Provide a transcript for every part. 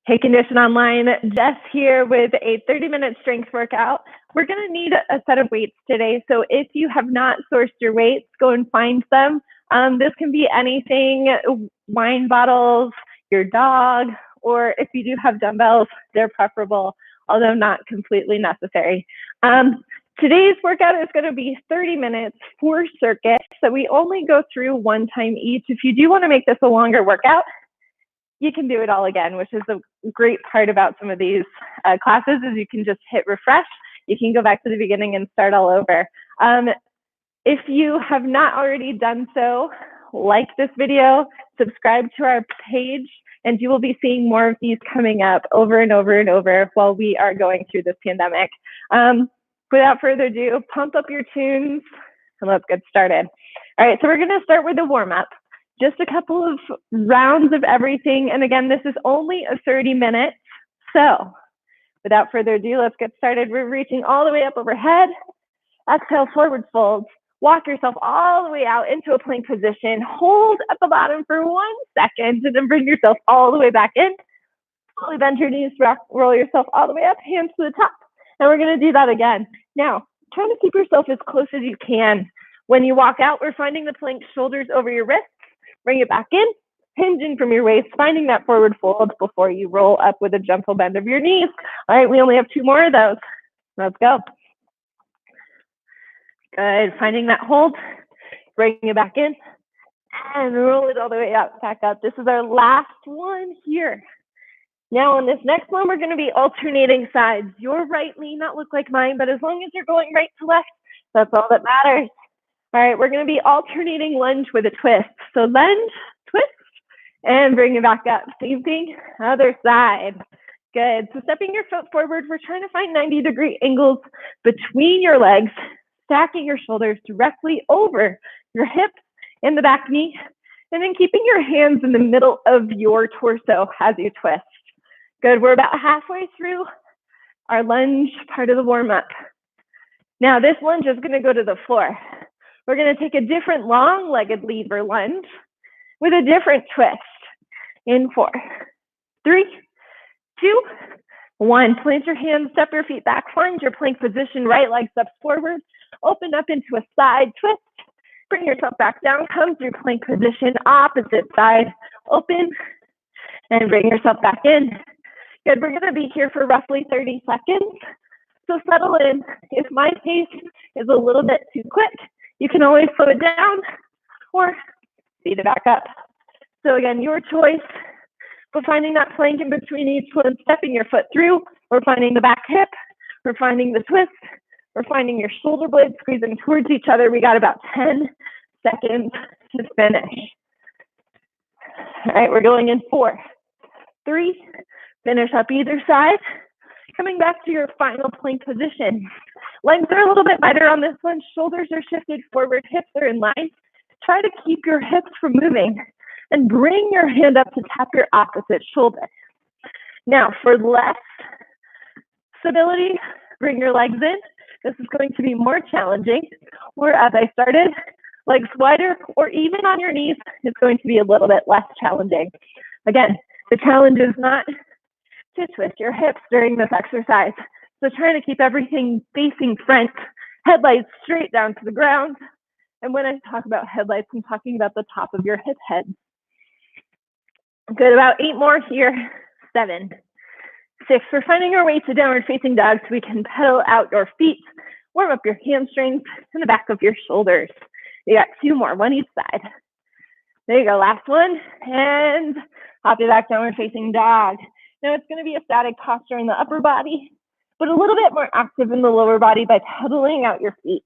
Hey, Condition Online, Jess here with a 30-minute strength workout. We're going to need a set of weights today. So if you have not sourced your weights, go and find them. This can be anything, wine bottles, your dog, or if you do have dumbbells, they're preferable, although not completely necessary. Today's workout is going to be 30 minutes, 4 circuits, so we only go through one time each. If you do want to make this a longer workout, you can do it all again, which is a great part about some of these classes is you can just hit refresh. You can go back to the beginning and start all over. If you have not already done so, like this video, subscribe to our page, and you will be seeing more of these coming up over and over and over while we are going through this pandemic. Without further ado, pump up your tunes and let's get started. All right, so we're gonna start with the warm-up. Just a couple of rounds of everything. And again, this is only a 30 minutes. So without further ado, let's get started. We're reaching all the way up overhead. Exhale, forward fold. Walk yourself all the way out into a plank position. Hold at the bottom for 1 second and then bring yourself all the way back in. Slowly bend your knees, roll yourself all the way up, hands to the top. And we're gonna do that again. Now, try to keep yourself as close as you can. When you walk out, we're finding the plank shoulders over your wrists. Bring it back in, hinging from your waist, finding that forward fold before you roll up with a gentle bend of your knees. All right, we only have 2 more of those. Let's go. Good, finding that hold, bring it back in, and roll it all the way up, back up. This is our last one here. Now on this next one, we're gonna be alternating sides. Your right may not look like mine, but as long as you're going right to left, that's all that matters. All right, we're going to be alternating lunge with a twist. So lunge, twist, and bring it back up. Same thing, other side. Good. So stepping your foot forward, we're trying to find 90-degree angles between your legs, stacking your shoulders directly over your hips and the back knee, and then keeping your hands in the middle of your torso as you twist. Good. We're about halfway through our lunge part of the warm-up. Now, this lunge is going to go to the floor. We're going to take a different long-legged lever lunge with a different twist. In 4, 3, 2, 1. Plant your hands, step your feet back, find your plank position, right leg steps forward, open up into a side twist, bring yourself back down, come through plank position, opposite side, open, and bring yourself back in. Good, we're going to be here for roughly 30 seconds, so settle in. If my pace is a little bit too quick, you can always slow it down or speed it back up. So again, your choice, but finding that plank in between each one, stepping your foot through, we're finding the back hip, we're finding the twist, we're finding your shoulder blades squeezing towards each other. We got about 10 seconds to finish. All right, we're going in 4, 3, finish up either side. Coming back to your final plank position. Legs are a little bit wider on this one. Shoulders are shifted forward. Hips are in line. Try to keep your hips from moving and bring your hand up to tap your opposite shoulder. Now, for less stability, bring your legs in. This is going to be more challenging. Or as I started, legs wider or even on your knees is going to be a little bit less challenging. Again, the challenge is not to twist your hips during this exercise. So trying to keep everything facing front, headlights straight down to the ground. And when I talk about headlights, I'm talking about the top of your hip head. Good, about 8 more here. 7, 6. We're finding our way to downward facing dog so we can pedal out your feet, warm up your hamstrings and the back of your shoulders. You got 2 more, 1 each side. There you go, last one. And hop it back, downward facing dog. Now it's going to be a static posture in the upper body, but a little bit more active in the lower body by pedaling out your feet.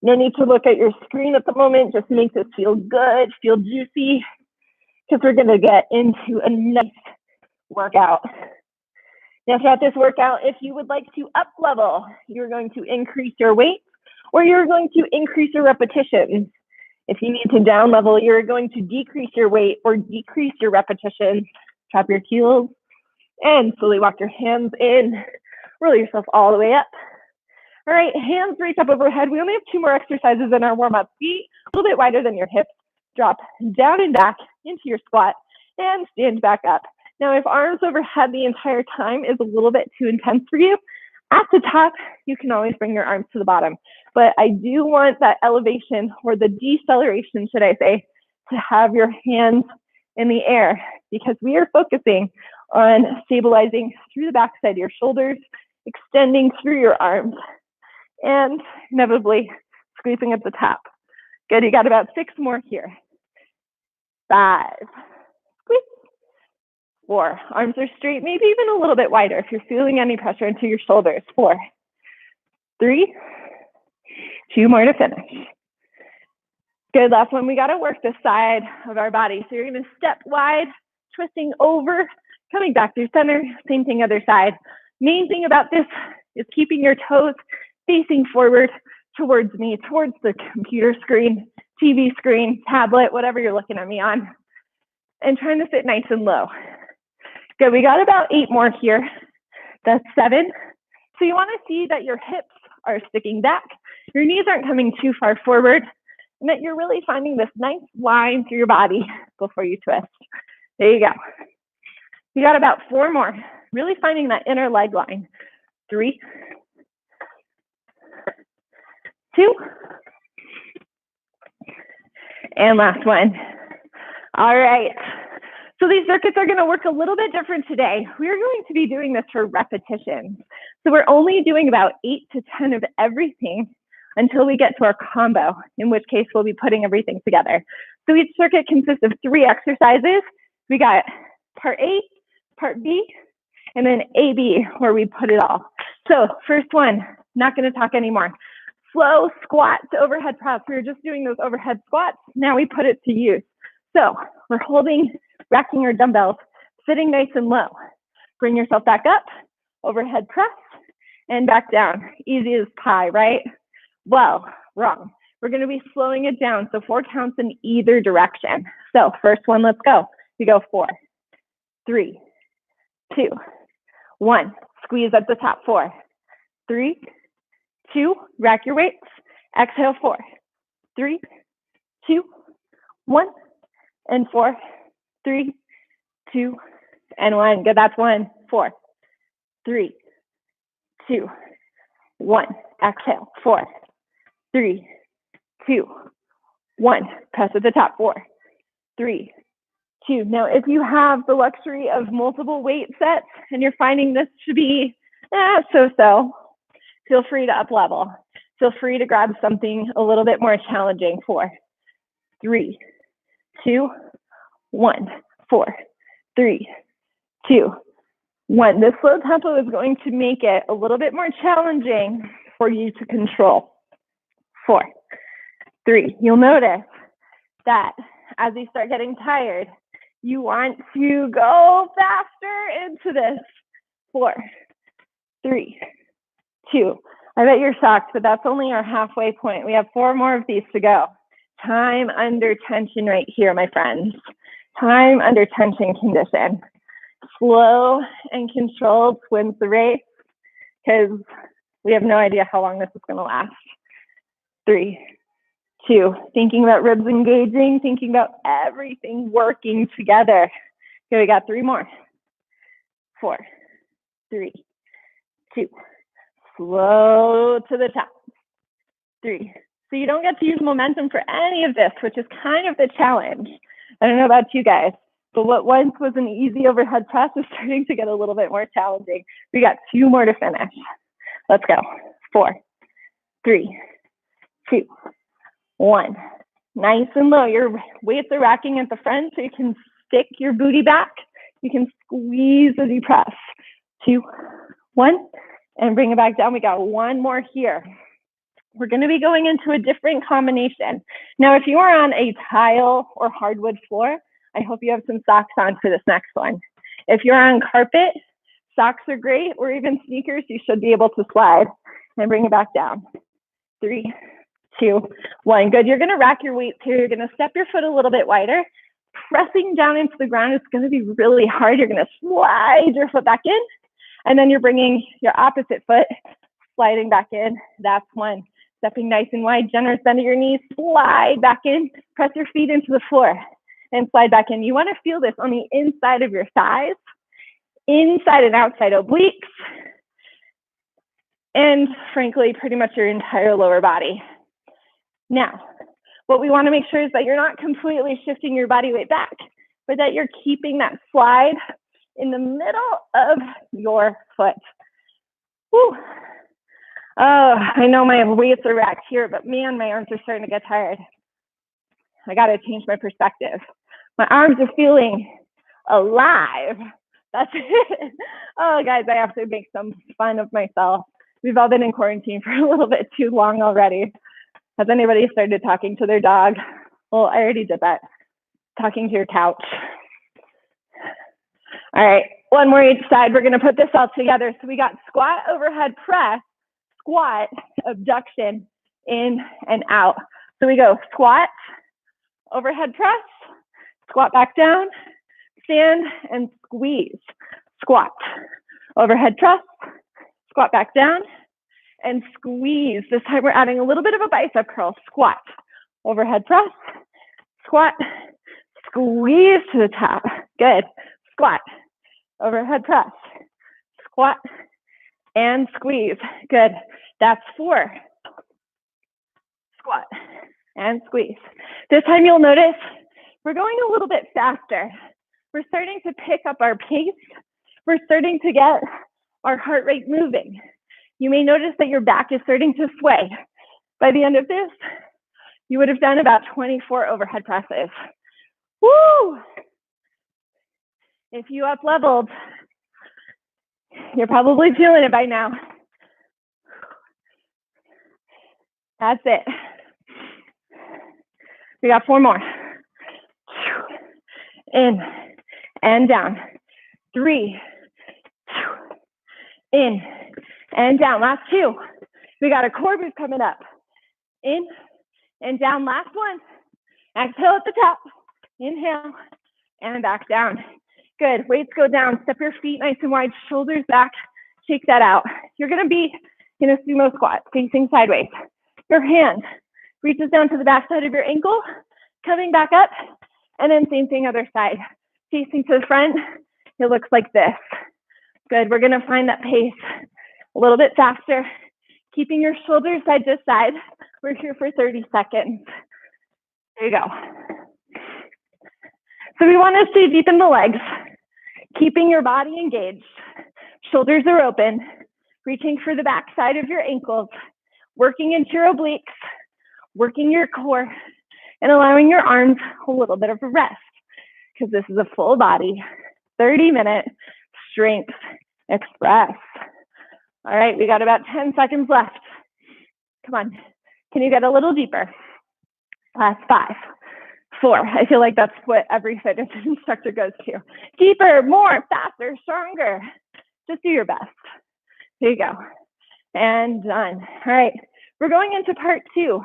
No need to look at your screen at the moment. Just make this feel good, feel juicy, because we're going to get into a nice workout. Now throughout this workout, if you would like to up level, you're going to increase your weight or you're going to increase your repetitions. If you need to down level, you're going to decrease your weight or decrease your repetitions. Drop your heels and slowly walk your hands in. Roll yourself all the way up. All right, hands reach up overhead. We only have 2 more exercises in our warm-up. Feet a little bit wider than your hips. Drop down and back into your squat and stand back up. Now, if arms overhead the entire time is a little bit too intense for you, at the top, you can always bring your arms to the bottom. But I do want that elevation, or the deceleration, should I say, to have your hands in the air, because we are focusing on stabilizing through the backside of your shoulders, extending through your arms, and inevitably squeezing at the top. Good, you got about 6 more here. 5, squeeze. 4, arms are straight, maybe even a little bit wider if you're feeling any pressure into your shoulders. 4, 3, 2 more to finish. Good, last one. We got to work the side of our body. So you're going to step wide, twisting over, coming back through center. Same thing other side. Main thing about this is keeping your toes facing forward towards me, towards the computer screen, TV screen, tablet, whatever you're looking at me on, and trying to sit nice and low. Good, we got about 8 more here. That's 7. So you want to see that your hips are sticking back, your knees aren't coming too far forward, and that you're really finding this nice line through your body before you twist. There you go. You got about 4 more, really finding that inner leg line. 3, 2, and last one. All right. So these circuits are going to work a little bit different today. We're going to be doing this for repetitions. So we're only doing about 8 to 10 of everything until we get to our combo, in which case we'll be putting everything together. So each circuit consists of 3 exercises. We got part A, part B, and then AB, where we put it all. So first one, not going to talk anymore. Slow squat to overhead press. We were just doing those overhead squats. Now we put it to use. So we're holding, racking our dumbbells, sitting nice and low. Bring yourself back up, overhead press, and back down. Easy as pie, right? Well, wrong. We're going to be slowing it down, so 4 counts in either direction. So first one, let's go. We go 4, 3, 2, 1. Squeeze at the top. 4, 3, 2. Rack your weights. Exhale. 4, 3, 2, 1. And 4, 3, 2, and 1. Good. That's 1. 4, 3, 2, 1. Exhale. 4, 3, 2, 1. Press at the top. 4, 3, 2. Now, if you have the luxury of multiple weight sets and you're finding this to be so-so, feel free to up level. Feel free to grab something a little bit more challenging. 4, 3, 2, 1. 4, 3, 2, 1. This slow tempo is going to make it a little bit more challenging for you to control. 4, 3. You'll notice that as you start getting tired, you want to go faster into this. 4, 3, 2. I bet you're shocked, but that's only our halfway point. We have 4 more of these to go. Time under tension right here, my friends. Time under tension condition. Slow and controlled wins the race, because we have no idea how long this is going to last. 3, 2. Thinking about ribs engaging, thinking about everything working together. Okay, we got 3 more. 4, 3, 2. Slow to the top. 3. So you don't get to use momentum for any of this, which is kind of the challenge. I don't know about you guys, but what once was an easy overhead press is starting to get a little bit more challenging. We got 2 more to finish. Let's go. 4, 3, 2, 1. Nice and low. Your weights are racking at the front, so you can stick your booty back. You can squeeze as you press. 2, 1, and bring it back down. We got 1 more here. We're going to be going into a different combination. Now, if you are on a tile or hardwood floor, I hope you have some socks on for this next one. If you're on carpet, socks are great, or even sneakers. You should be able to slide and bring it back down. 3, 2, 1. Good. You're going to rack your weights here. You're going to step your foot a little bit wider. Pressing down into the ground is going to be really hard. You're going to slide your foot back in, and then you're bringing your opposite foot, sliding back in. That's 1. Stepping nice and wide, generous bend of your knees, slide back in, press your feet into the floor. and slide back in. You want to feel this on the inside of your thighs, inside and outside obliques, and frankly, pretty much your entire lower body. Now, what we want to make sure is that you're not completely shifting your body weight back, but that you're keeping that slide in the middle of your foot. Woo. Oh, I know my weights are racked here, but man, my arms are starting to get tired. I got to change my perspective. My arms are feeling alive. That's it. Oh, guys, I have to make some fun of myself. We've all been in quarantine for a little bit too long already. Has anybody started talking to their dog? Well, I already did that. Talking to your couch. All right, one more each side. We're gonna put this all together. So we got squat, overhead press, squat, abduction, in and out. So we go squat, overhead press, squat back down, stand and squeeze. Squat, overhead press, squat back down, and squeeze. This time we're adding a little bit of a bicep curl. Squat, overhead press, squat, squeeze to the top. Good. Squat, overhead press, squat, and squeeze. Good. That's 4. Squat and squeeze. This time you'll notice we're going a little bit faster. We're starting to pick up our pace. We're starting to get our heart rate moving. You may notice that your back is starting to sway. By the end of this, you would have done about 24 overhead presses. Woo! If you up leveled, you're probably feeling it by now. That's it. We got 4 more. In and down. 3. In and down. Last 2. We got a core boost coming up. In and down. Last one. Exhale at the top. Inhale and back down. Good. Weights go down. Step your feet nice and wide. Shoulders back. Shake that out. You're going to be in a sumo squat, facing sideways. Your hand reaches down to the back side of your ankle, coming back up, and then same thing other side. Facing to the front, it looks like this. Good. We're going to find that pace a little bit faster, keeping your shoulders side to side. We're here for 30 seconds. There you go. So we want to stay deep in the legs, keeping your body engaged. Shoulders are open, reaching for the back side of your ankles, working into your obliques, working your core, and allowing your arms a little bit of a rest, because this is a full body, 30-minute strength express. All right, we got about 10 seconds left. Come on, can you get a little deeper? Last 5, 4. I feel like that's what every fitness instructor goes to. Deeper, more, faster, stronger. Just do your best. There you go. And done. All right, we're going into part 2.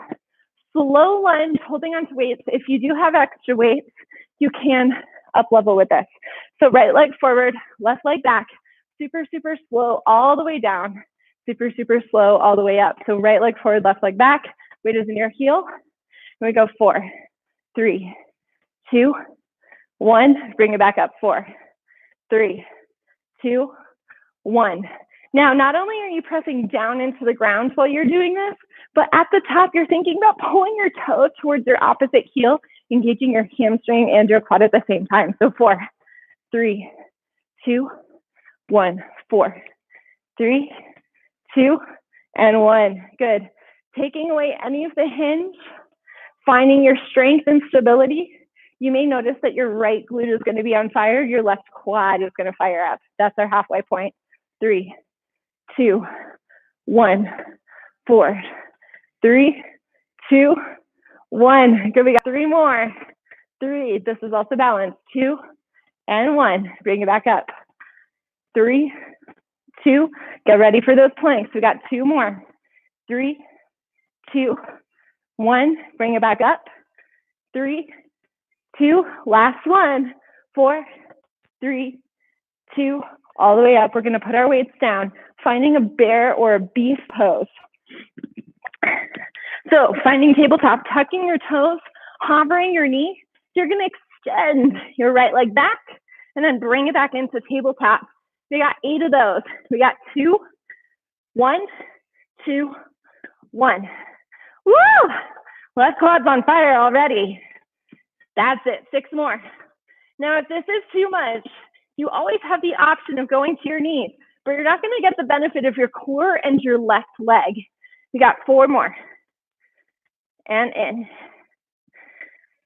Slow lunge, holding onto weights. If you do have extra weights, you can up level with this. So right leg forward, left leg back, super, super slow all the way down, super, super slow all the way up. So right leg forward, left leg back, weight is in your heel. And we go 4, 3, 2, 1. Bring it back up. 4, 3, 2, 1. Now, not only are you pressing down into the ground while you're doing this, but at the top, you're thinking about pulling your toe towards your opposite heel, engaging your hamstring and your quad at the same time. So 4, 3, 2, 1. 4, 3, 2, and 1. Good. Taking away any of the hinge, finding your strength and stability. You may notice that your right glute is going to be on fire. Your left quad is going to fire up. That's our halfway point. 3, 2, 1. 4, 3, 2, 1. Good. We got 3 more. 3. This is also balanced. 2 and 1. Bring it back up. 3, 2. Get ready for those planks. We got 2 more. 3, 2, 1. Bring it back up. 3, 2. Last one. 4, 3, 2. All the way up. We're going to put our weights down, finding a bear or a beast pose. So finding tabletop, tucking your toes, hovering your knee. You're going to Extend your right leg back and then bring it back into tabletop. We got 8 of those. We got 2, 1, 2, 1. Woo! Left quad's on fire already. That's it, 6 more. Now, if this is too much, you always have the option of going to your knees, but you're not going to get the benefit of your core and your left leg. We got 4 more. And in.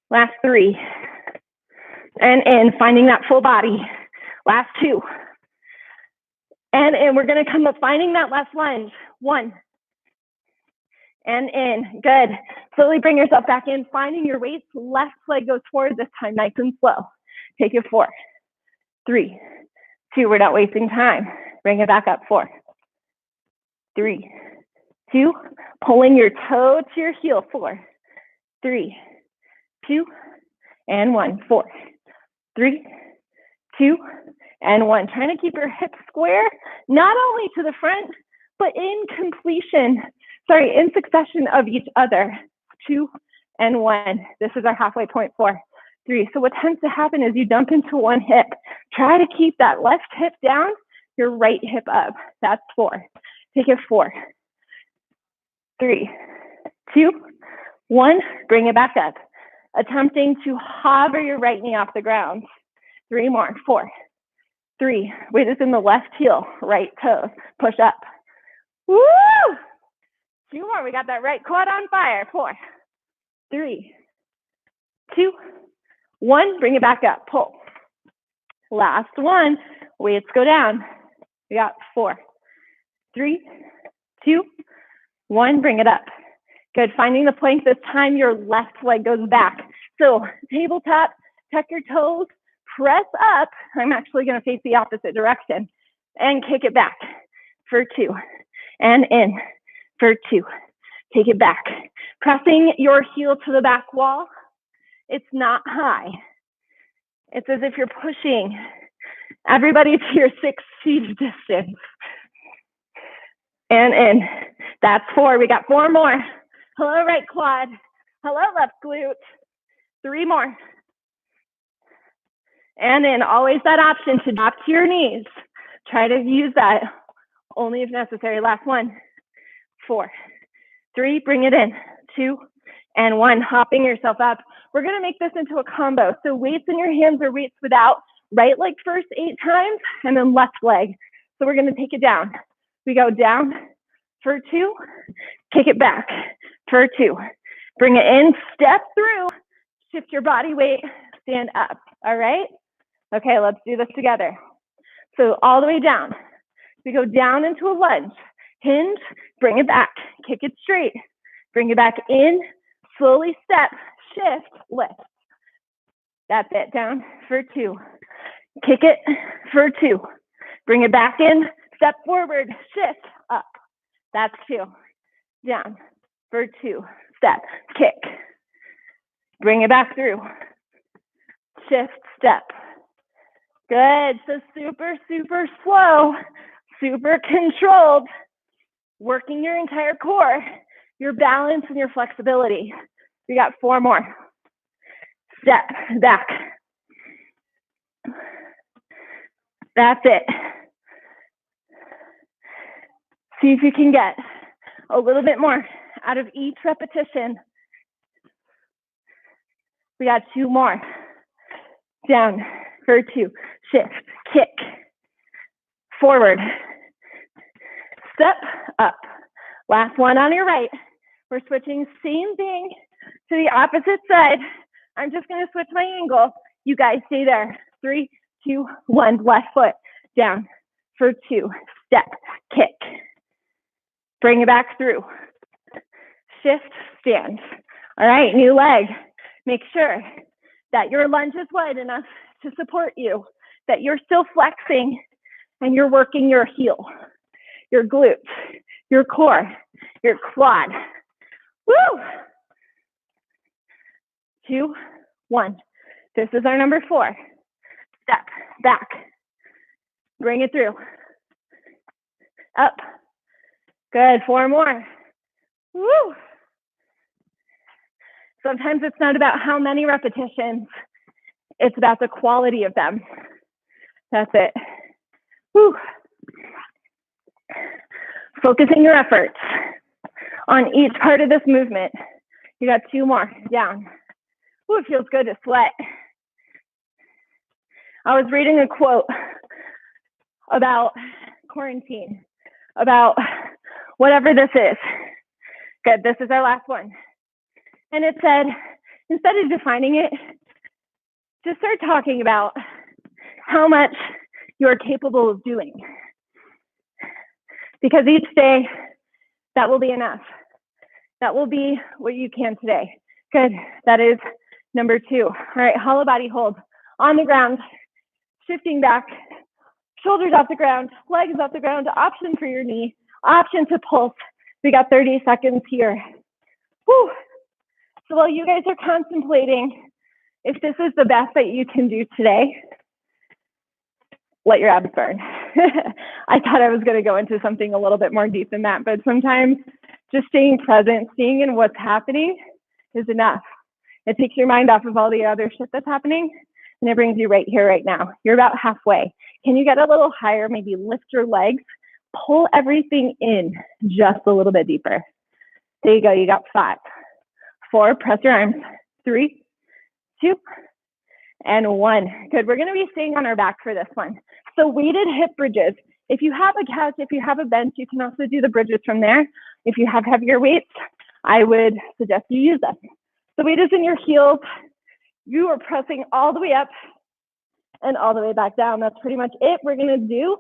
Last 3. And in, finding that full body. Last 2. And in, we're going to come up finding that last lunge. 1. And in, good. Slowly bring yourself back in, finding your weights. Left leg goes forward this time, nice and slow. Take it 4, 3, 2, we're not wasting time. Bring it back up, 4, 3, 2, pulling your toe to your heel, 4, 3, 2, and 1, 4, 3, 2, and 1. Trying to keep your hips square, not only to the front, but in succession of each other. 2 and 1. This is our halfway point, 4, 3. So what tends to happen is you dump into one hip. Try to keep that left hip down, your right hip up. That's 4. Take it 4, 3, 2, 1. Bring it back up. Attempting to hover your right knee off the ground. 3 more, 4, 3. Weight is in the left heel, right toes. Push up. Woo! 2 more. We got that right quad on fire. 4, 3, 2, 1. Bring it back up. Pull. Last one. Weights go down. We got 4, 3, 2, 1. Bring it up. Good. Finding the plank this time, your left leg goes back. So tabletop, tuck your toes, press up. I'm actually going to face the opposite direction and kick it back for 2 and in for 2. Take it back. Pressing your heel to the back wall. It's not high. It's as if you're pushing everybody to your 6 feet distance. And in. That's 4. We got 4 more. Hello, right quad. Hello, left glute. 3 more. And in. Always that option to drop to your knees. Try to use that only if necessary. Last 1. 4, 3. Bring it in. 2 and 1. Hopping yourself up. We're going to make this into a combo. So weights in your hands or weights without. Right leg first 8 times and then left leg. So we're going to take it down. We go down for 2. Kick it back for 2. Bring it in. Step through. Shift your body weight. Stand up. All right? Okay, let's do this together. So all the way down. We go down into a lunge. Hinge. Bring it back. Kick it straight. Bring it back in. Slowly step. Shift. Lift. That's it. Down for 2. Kick it for 2. Bring it back in. Step forward. Shift. Up. That's 2. Down for 2. Step. Kick. Bring it back through. Shift. Step. Good. So super, super slow. Super controlled. Working your entire core. Your balance and your flexibility. We got 4 more. Step back. That's it. See if you can get a little bit more out of each repetition. We got 2 more. Down for 2. Shift. Kick. Forward. Step up. Last one on your right. We're switching same thing to the opposite side. I'm just going to switch my angle. You guys stay there. 3, 2, 1. Left foot down for 2. Step. Kick. Bring it back through. Shift. Stand. All right, new leg. Make sure that your lunge is wide enough to support you, that you're still flexing and you're working your heel, your glutes, your core, your quad. Woo! 2, 1. This is our number 4. Step back. Bring it through. Up. Good. 4 more. Woo! Sometimes it's not about how many repetitions. It's about the quality of them. That's it. Whew. Focusing your efforts on each part of this movement. You got 2 more, down. Ooh, it feels good to sweat. I was reading a quote about quarantine, about whatever this is. Good, this is our last one. And it said, instead of defining it, just start talking about how much you're capable of doing. Because each day, that will be enough. That will be what you can today. Good, that is number 2. All right, hollow body hold on the ground, shifting back, shoulders off the ground, legs off the ground, option for your knee, option to pulse. We got 30 seconds here. Whew. So while you guys are contemplating if this is the best that you can do today, let your abs burn. I thought I was going to go into something a little bit more deep than that, but sometimes just staying present, staying in what's happening is enough. It takes your mind off of all the other shit that's happening, and it brings you right here, right now. You're about halfway. Can you get a little higher? Maybe lift your legs, pull everything in just a little bit deeper. There you go. You got 5, 4, press your arms, 3, 2, and 1. Good. We're going to be staying on our back for this one. So weighted hip bridges. If you have a couch, if you have a bench, you can also do the bridges from there. If you have heavier weights, I would suggest you use them. The weight is in your heels. You are pressing all the way up and all the way back down. That's pretty much it. We're going to do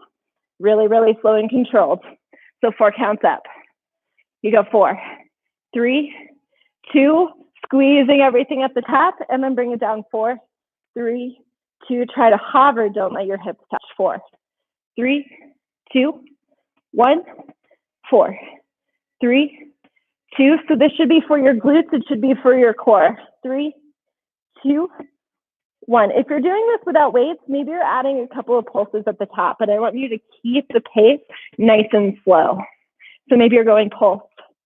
really, really slow and controlled. So 4 counts up. You go 4, 3, 2, squeezing everything at the top, and then bring it down 4, 3, 2. Try to hover. Don't let your hips touch. 4, 3, 2, 1, 4, 3, 2. So this should be for your glutes. It should be for your core. 3, 2, 1. If you're doing this without weights, maybe you're adding a couple of pulses at the top, but I want you to keep the pace nice and slow. So maybe you're going pulse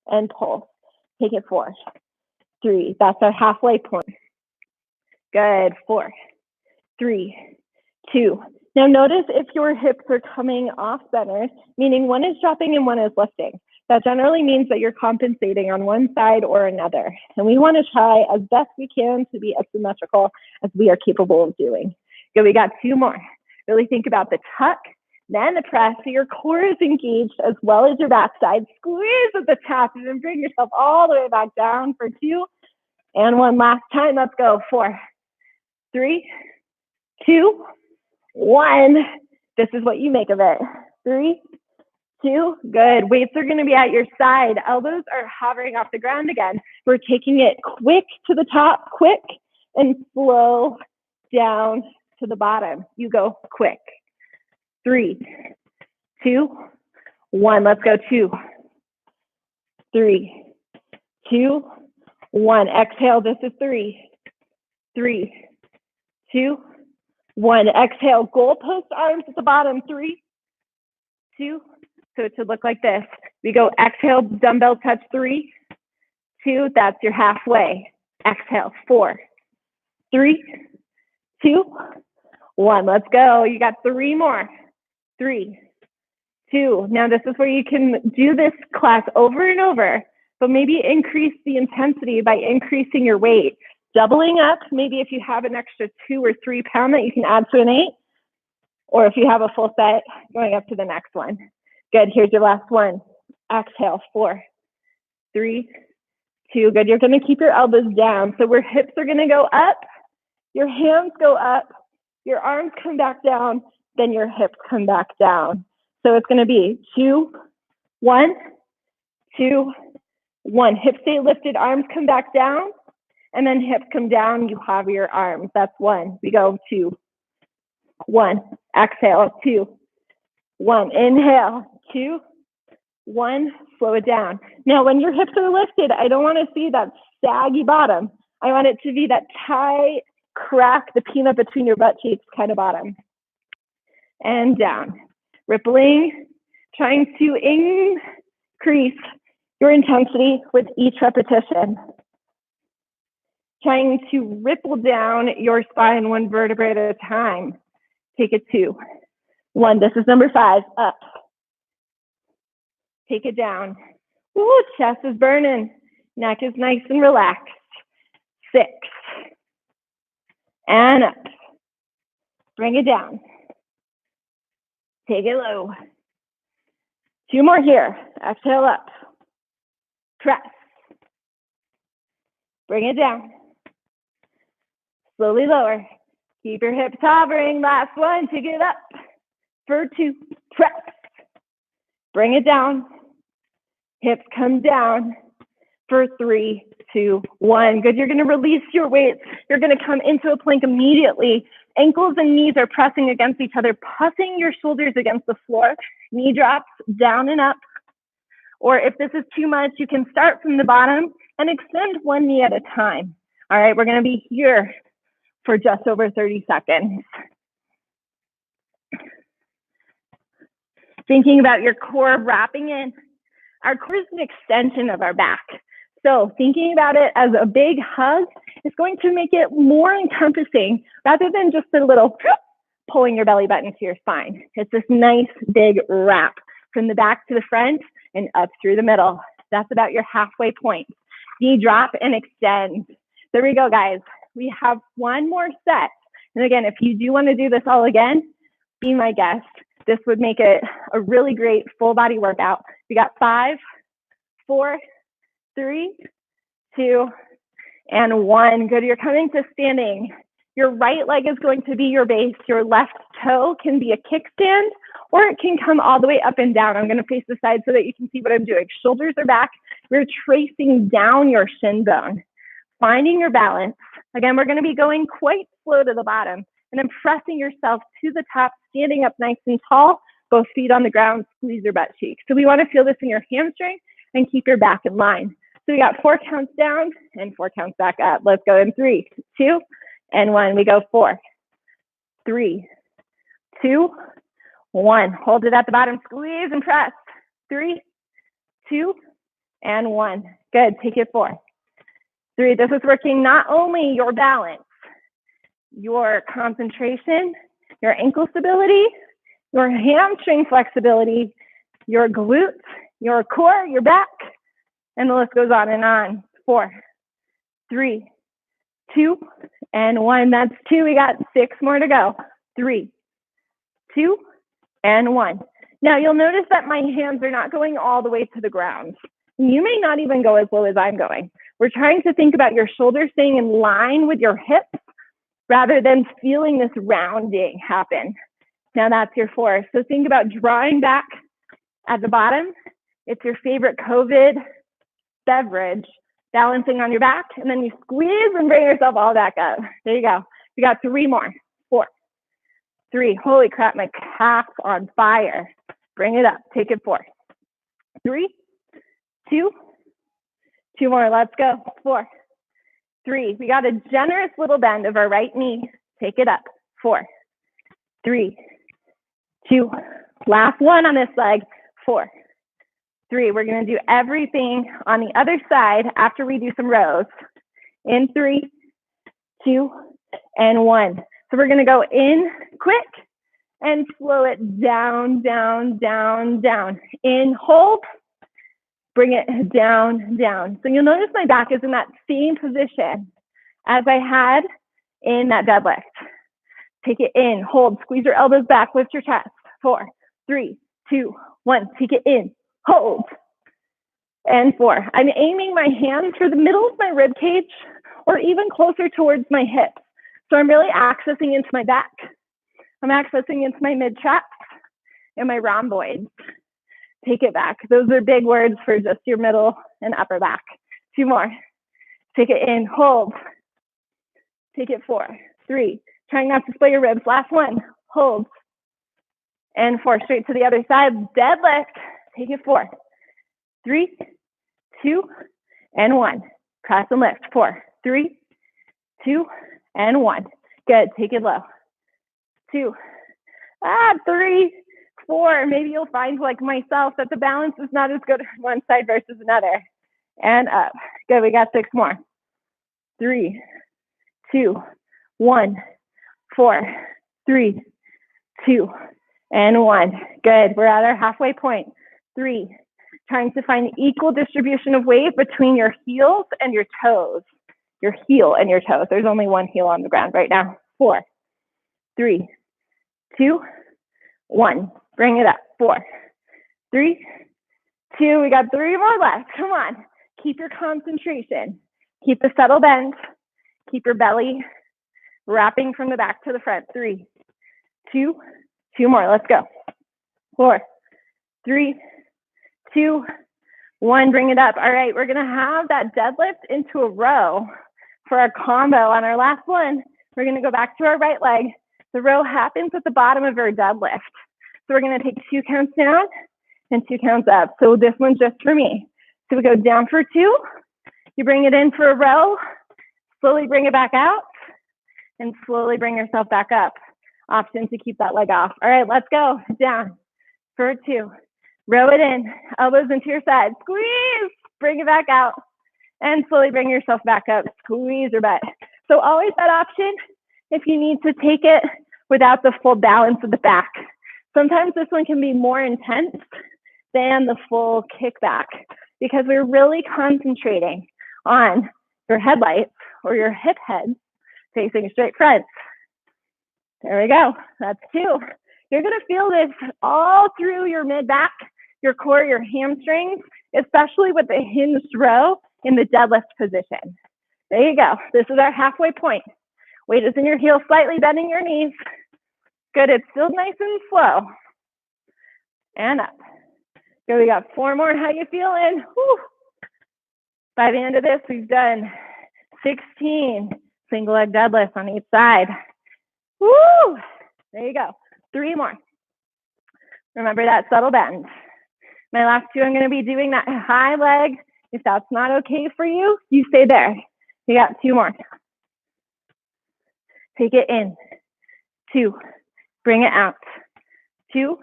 and pulse. Take it 4, 3. That's our halfway point. Good. 4, 3, 2. Now notice if your hips are coming off center, meaning one is dropping and one is lifting. That generally means that you're compensating on one side or another. And we want to try as best we can to be as symmetrical as we are capable of doing. Good, we got 2 more. Really think about the tuck, then the press, so your core is engaged as well as your backside. Squeeze at the top and then bring yourself all the way back down for 2. And 1 last time, let's go. 4, 3, 2, 1. This is what you make of it. 3, 2, good. Weights are going to be at your side. Elbows are hovering off the ground again. We're taking it quick to the top, quick, and slow down to the bottom. You go quick. 3, 2, 1. Let's go. 2, 3, 2, 1. Exhale. This is 3, 3, 2, 1. Exhale. Goalpost arms at the bottom. 3, 2. So it should look like this. We go exhale, dumbbell touch. 3, 2. That's your halfway. Exhale. 4, 3, 2, 1. Let's go. You got 3 more. 3, 2. Now this is where you can do this class over and over, but maybe increase the intensity by increasing your weight. Doubling up, maybe if you have an extra 2 or 3 pound that you can add to an 8, or if you have a full set, going up to the next one. Good, here's your last one. Exhale, 4, 3, 2. Good, you're gonna keep your elbows down. So where hips are gonna go up, your hands go up, your arms come back down, then your hips come back down. So it's gonna be 2, 1, 2, 1. Hips stay lifted, arms come back down, and then hips come down, you hover your arms. That's 1. We go 2, 1. Exhale, 2, 1. Inhale, 2, 1. Slow it down. Now, when your hips are lifted, I don't want to see that saggy bottom. I want it to be that tight, crack the peanut between your butt cheeks kind of bottom. And down. Rippling, trying to increase your intensity with each repetition. trying to ripple down your spine one vertebrae at a time. Take it 2, 1. This is number 5. Up. Take it down. Ooh, chest is burning. Neck is nice and relaxed. 6. And up. Bring it down. Take it low. 2 more here. Exhale up. Press. Bring it down. Slowly lower. Keep your hips hovering. Last one. Take it up. For 2. Press. Bring it down. Hips come down. For 3, 2, 1. Good. You're going to release your weights. You're going to come into a plank immediately. Ankles and knees are pressing against each other, pressing your shoulders against the floor. Knee drops down and up. Or if this is too much, you can start from the bottom and extend one knee at a time. All right, we're going to be here for just over 30 seconds. Thinking about your core wrapping in. Our core is an extension of our back. So thinking about it as a big hug is going to make it more encompassing rather than just a little pulling your belly button to your spine. It's this nice big wrap from the back to the front and up through the middle. That's about your halfway point. Knee drop and extend. There we go, guys. We have one more set. And again, if you do want to do this all again, be my guest. This would make it a really great full body workout. We got 5, 4, 3, 2, and 1. Good. You're coming to standing. Your right leg is going to be your base. Your left toe can be a kickstand, or it can come all the way up and down. I'm going to face the side so that you can see what I'm doing. Shoulders are back. You're tracing down your shin bone, finding your balance. Again, we're going to be going quite slow to the bottom and then pressing yourself to the top, standing up nice and tall, both feet on the ground, squeeze your butt cheeks. So we want to feel this in your hamstring and keep your back in line. So we got 4 counts down and 4 counts back up. Let's go in 3, 2, and 1. We go 4, 3, 2, 1. Hold it at the bottom, squeeze and press. 3, 2, and 1. Good. Take it 4, 3. This is working not only your balance, your concentration, your ankle stability, your hamstring flexibility, your glutes, your core, your back, and the list goes on and on. 4, 3, 2, and 1. That's 2. We got 6 more to go. 3, 2, and 1. Now you'll notice that my hands are not going all the way to the ground. You may not even go as low as I'm going. We're trying to think about your shoulders staying in line with your hips rather than feeling this rounding happen. Now that's your 4. So think about drawing back at the bottom. It's your favorite COVID beverage, balancing on your back, and then you squeeze and bring yourself all back up. There you go. We got 3 more. 4, 3. Holy crap, my calf's on fire. Bring it up. Take it 4, 3, 2, 2 more. Let's go. 4, 3. We got a generous little bend of our right knee. Take it up. 4, 3, 2. Last one on this leg. 4, 3. We're going to do everything on the other side after we do some rows. In 3, 2, and 1. So we're going to go in quick and slow it down, down, down, down. In, hold, bring it down, down. So you'll notice my back is in that same position as I had in that deadlift. Take it in, hold, squeeze your elbows back, lift your chest. 4, 3, 2, 1. Take it in, hold, and 4. I'm aiming my hands for the middle of my rib cage or even closer towards my hips. So I'm really accessing into my back. I'm accessing into my mid-traps and my rhomboids. Take it back. Those are big words for just your middle and upper back. 2 more. Take it in, hold. Take it 4, 3. Trying not to split your ribs. Last one, hold. And 4, straight to the other side. Deadlift. Take it 4, 3, 2, and 1. Press and lift. 4, 3, 2, and 1. Good. Take it low. 2, 3, 4. Maybe you'll find, like myself, that the balance is not as good on one side versus another. And up. Good. We got 6 more. 3, 2, 1, 4, 3, 2, and 1. Good. We're at our halfway point. 3. Trying to find equal distribution of weight between your heels and your toes. Your heel and your toes. There's only one heel on the ground right now. 4, 3, 2, 1. Bring it up. 4, 3, 2. We got 3 more left. Come on. Keep your concentration. Keep the subtle bend. Keep your belly wrapping from the back to the front. 3, 2, 2 more. Let's go. 4, 3, 2, 1. Bring it up. All right. We're going to have that deadlift into a row for our combo. On our last one, we're going to go back to our right leg. The row happens at the bottom of our deadlift. So we're going to take 2 counts down and 2 counts up. So this one's just for me. So we go down for 2. You bring it in for a row. Slowly bring it back out. And slowly bring yourself back up. Option to keep that leg off. All right, let's go. Down for 2. Row it in. Elbows into your side. Squeeze. Bring it back out. And slowly bring yourself back up. Squeeze your butt. So always that option if you need to take it without the full balance of the back. Sometimes this one can be more intense than the full kickback because we're really concentrating on your headlights or your hip heads facing straight front. There we go. That's 2. You're going to feel this all through your mid-back, your core, your hamstrings, especially with the hinged row in the deadlift position. There you go. This is our halfway point. Weight is in your heels, slightly bending your knees. Good. It's still nice and slow. And up. Good. We got 4 more. How you feeling? Whew. By the end of this, we've done 16 single leg deadlifts on each side. Woo! There you go. 3 more. Remember that subtle bend. My last 2, I'm going to be doing that high leg. If that's not okay for you, you stay there. You got 2 more. Take it in. 2. Bring it out. 2.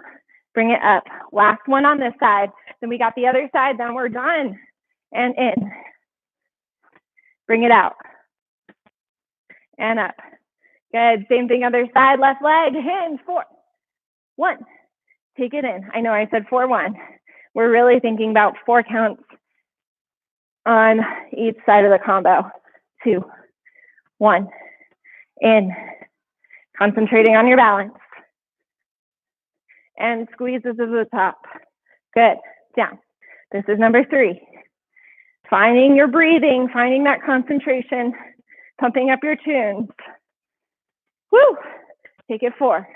Bring it up. Last one on this side. Then we got the other side. Then we're done. And in. Bring it out. And up. Good. Same thing other side. Left leg. Hinge. 4, 1. Take it in. I know I said 4, 1. We're really thinking about 4 counts on each side of the combo. 2, 1. In. Concentrating on your balance. And squeezes to the top. Good. Down. This is number 3. Finding your breathing, finding that concentration, pumping up your tunes. Woo! Take it 4.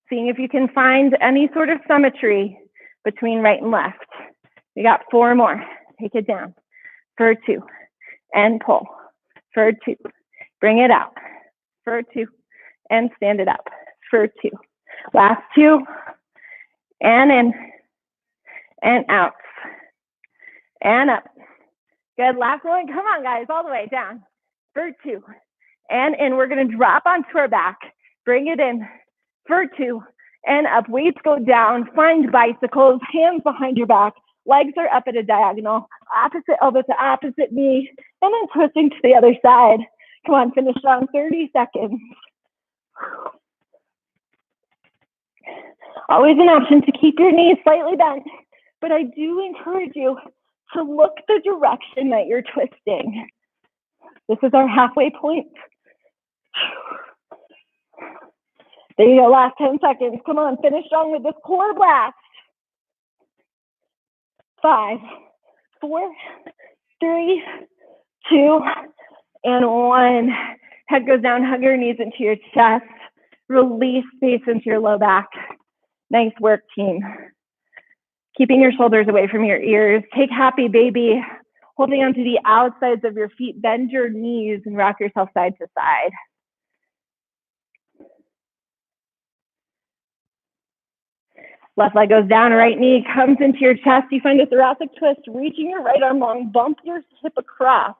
Seeing if you can find any sort of symmetry between right and left. We got 4 more. Take it down for 2 and pull for 2. Bring it out for 2 and stand it up for 2. Last 2 and in and out and up. Good. Last one. Come on, guys, all the way down for 2 and in. We're going to drop onto our back. Bring it in for 2 and up. Weights go down. Find bicycles. Hands behind your back. Legs are up at a diagonal. Opposite elbow to opposite knee. And then twisting to the other side. Come on, finish strong. 30 seconds. Always an option to keep your knees slightly bent. But I do encourage you to look the direction that you're twisting. This is our halfway point. There you go, last 10 seconds. Come on, finish strong with this core blast. 5, 4, 3, 2, and 1. Head goes down, hug your knees into your chest. Release space into your low back. Nice work, team. Keeping your shoulders away from your ears. Take happy baby. Holding onto the outsides of your feet. Bend your knees and rock yourself side to side. Left leg goes down, right knee comes into your chest. You find a thoracic twist, reaching your right arm long, bump your hip across.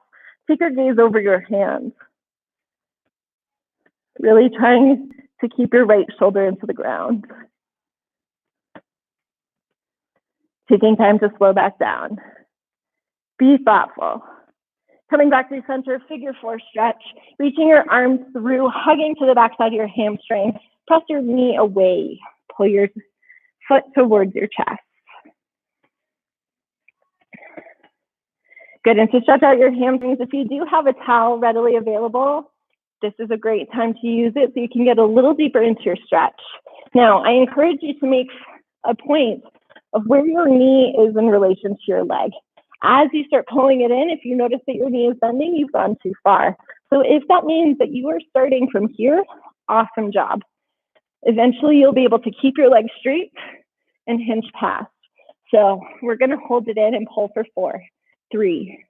Take your gaze over your hands. Really trying to keep your right shoulder into the ground. Taking time to slow back down. Be thoughtful. Coming back to center, figure 4 stretch, reaching your arms through, hugging to the backside of your hamstring. Press your knee away. Pull your foot towards your chest. Good, and to stretch out your hamstrings, if you do have a towel readily available, this is a great time to use it so you can get a little deeper into your stretch. Now, I encourage you to make a point of where your knee is in relation to your leg. As you start pulling it in, if you notice that your knee is bending, you've gone too far. So if that means that you are starting from here, awesome job. Eventually, you'll be able to keep your legs straight and hinge past. So we're going to hold it in and pull for 4, 3,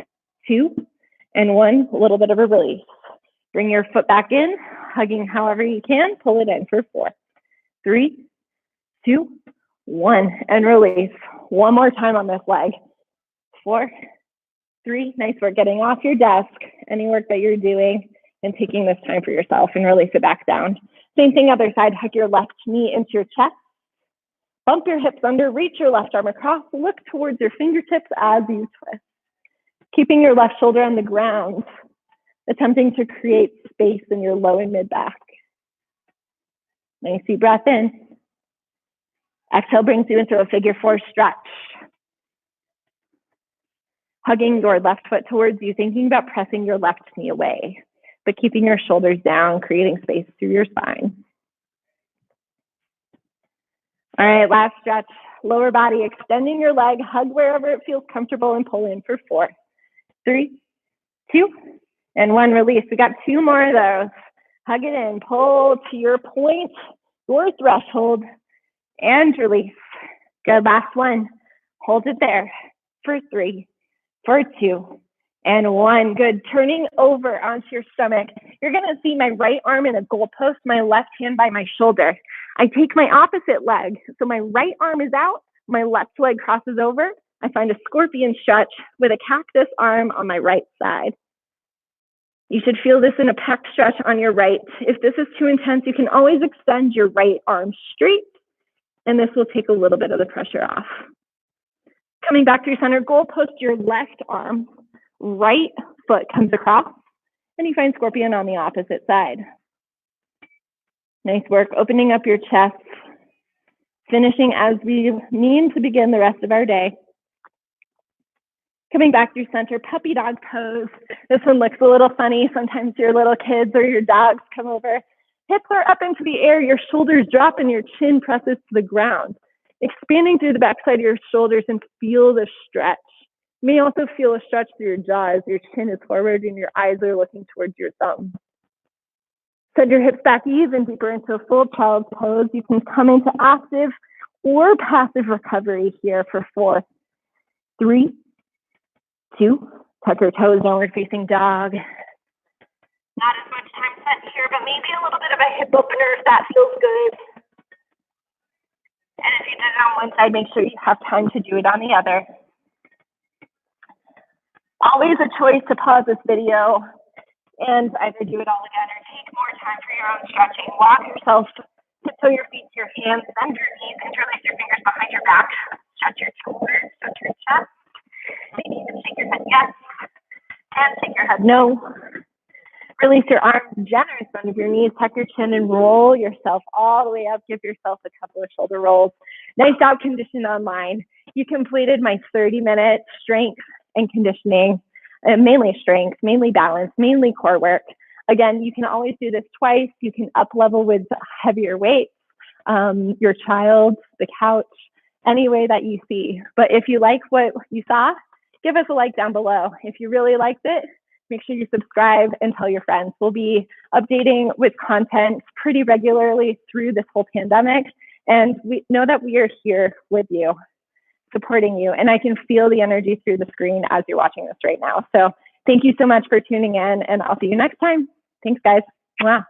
2, and 1. A little bit of a release. Bring your foot back in, hugging however you can. Pull it in for 4, 3, 2, 1, and release. One more time on this leg. 4, 3, nice work. Getting off your desk, any work that you're doing, and taking this time for yourself and release it back down. Same thing, other side. Hug your left knee into your chest. Bump your hips under, reach your left arm across, look towards your fingertips as you twist. Keeping your left shoulder on the ground, attempting to create space in your low and mid back. Nice deep breath in. Exhale brings you into a figure 4 stretch. Hugging your left foot towards you, thinking about pressing your left knee away, but keeping your shoulders down, creating space through your spine. All right, last stretch. Lower body, extending your leg, hug wherever it feels comfortable, and pull in for 4, 3, 2, and 1. Release. We got 2 more of those. Hug it in, pull to your point, your threshold, and release. Good, last one. Hold it there for 3, for 2, and 1. Good, turning over onto your stomach. You're gonna see my right arm in a goalpost, my left hand by my shoulder. I take my opposite leg, so my right arm is out, my left leg crosses over. I find a scorpion stretch with a cactus arm on my right side. You should feel this in a pec stretch on your right. If this is too intense, you can always extend your right arm straight, and this will take a little bit of the pressure off. Coming back to your center, goalpost your left arm, right foot comes across, and you find scorpion on the opposite side. Nice work, opening up your chest, finishing as we mean to begin the rest of our day. Coming back through center, puppy dog pose. This one looks a little funny. Sometimes your little kids or your dogs come over. Hips are up into the air, your shoulders drop, and your chin presses to the ground. Expanding through the backside of your shoulders and feel the stretch. You may also feel a stretch through your jaw as your chin is forward and your eyes are looking towards your thumb. Send your hips back even deeper into a full child's pose. You can come into active or passive recovery here for 4, 3, 2, tuck your toes, downward facing dog. Not as much time spent here, but maybe a little bit of a hip opener if that feels good. And if you did it on one side, make sure you have time to do it on the other. Always a choice to pause this video and either do it all again or take more time for your own stretching. Walk yourself, tiptoe your feet to your hands, bend your knees, interlace your fingers behind your back, stretch your shoulders, stretch your chest. Maybe even shake your head yes, and shake your head no. Release your arms, generous bend of your knees, tuck your chin, and roll yourself all the way up. Give yourself a couple of shoulder rolls. Nice job, Condition Online. You completed my 30-minute strength and conditioning, mainly strength, mainly balance, mainly core work. Again, you can always do this twice. You can up level with heavier weights, your child, the couch, any way that you see. But if you like what you saw, give us a like down below. If you really liked it, make sure you subscribe and tell your friends. We'll be updating with content pretty regularly through this whole pandemic. And we know that we are here with you, supporting you. And I can feel the energy through the screen as you're watching this right now. So thank you so much for tuning in, and I'll see you next time. Thanks, guys. Wow.